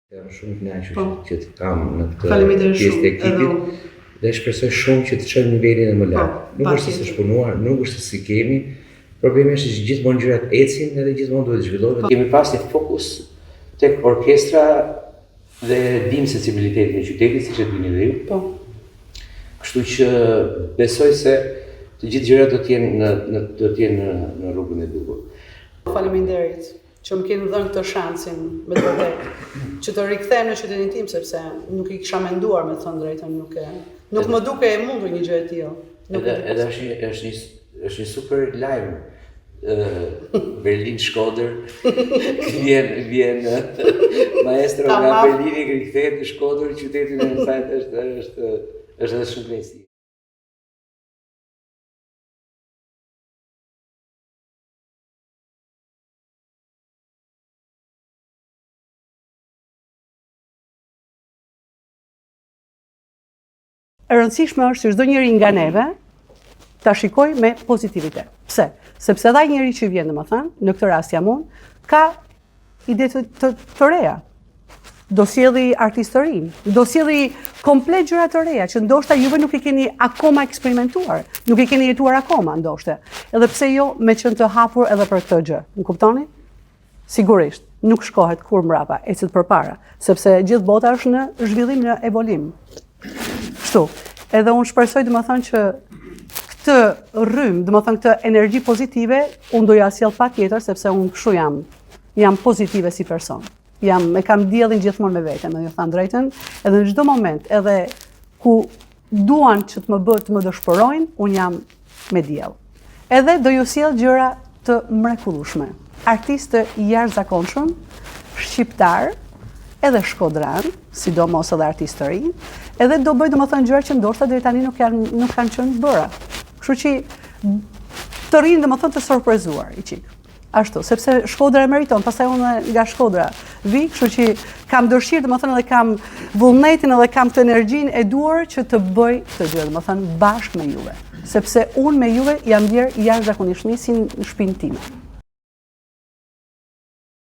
Jam shumë i kënaqur që të kam në këtë pjesë të ekipit dhe shpresoj shumë që të çojmë nivelin e më lart. Nuk është se s'është punuar, nuk është se si kemi. Problemi është që gjithmonë gjërat ecin edhe gjithmonë duhet të zhvillohen. Kemi pas një fokus tek orkestra dhe dim sensibilitetin e qytetit, siç e dini dhe ju. Po. Kështu që besoj se të gjithë gjërat do të jenë në rrugën e duhur. Faleminderit që më keni dhënë këtë shansin me të vërtetë që të rikthehem në qytetin tim, sepse nuk i kisha menduar, me të thënë drejtën, nuk më duke e mundur një gjë e tillë. Edhe është një super lajm. Berlin Shkodër vjen maestro nga Berlini rikthehet në Shkodër, qytetin e saj është edhe shumë kënaqësi. E rëndësishme është që çdo njeri nga neve ta shikoj me pozitivitet. Pse? Sepse edhe ai njeri që vjen, domethënë, në këtë rast jam unë, ka ide të reja. Do sjelli artistërinë, do sjelli komplet gjëra të reja që ndoshta juve nuk i keni akoma eksperimentuar, nuk i keni jetuar akoma ndoshta. Edhe pse jo me qenë të hapur edhe për këtë gjë. Më kuptoni? Sigurisht, nuk shkohet kur mbrapa, ecet përpara, sepse gjithë bota është në zhvillim, në evolim. Kështu, edhe unë shpresoj domethënë që këtë rrymë, domethënë këtë energji pozitive, unë do ja sjell patjetër sepse unë kështu jam pozitive si person. E kam diellin gjithmonë me veten, më thënë drejtën, edhe në çdo moment, edhe ku duan që të më dëshpërojnë, unë jam me diell. Edhe do ju sjell gjëra të mrekullueshme. Artistë të jashtëzakonshëm, shqiptar, edhe shkodran, sidomos edhe artistë të rinj, edhe do bëj domethënë gjëra që ndoshta deri tani nuk kanë qenë bëra. Kështu që të rinj domethënë të sorprezuar i qik. Ashtu, sepse Shkodra e meriton, pastaj unë nga Shkodra vi, kështu që kam dëshirë domethënë edhe kam vullnetin edhe kam të energjinë e duar që të bëj këtë gjë, domethënë bashkë me juve. Sepse unë me juve jam bjerë jashtëzakonisht nisin në shtëpinë time.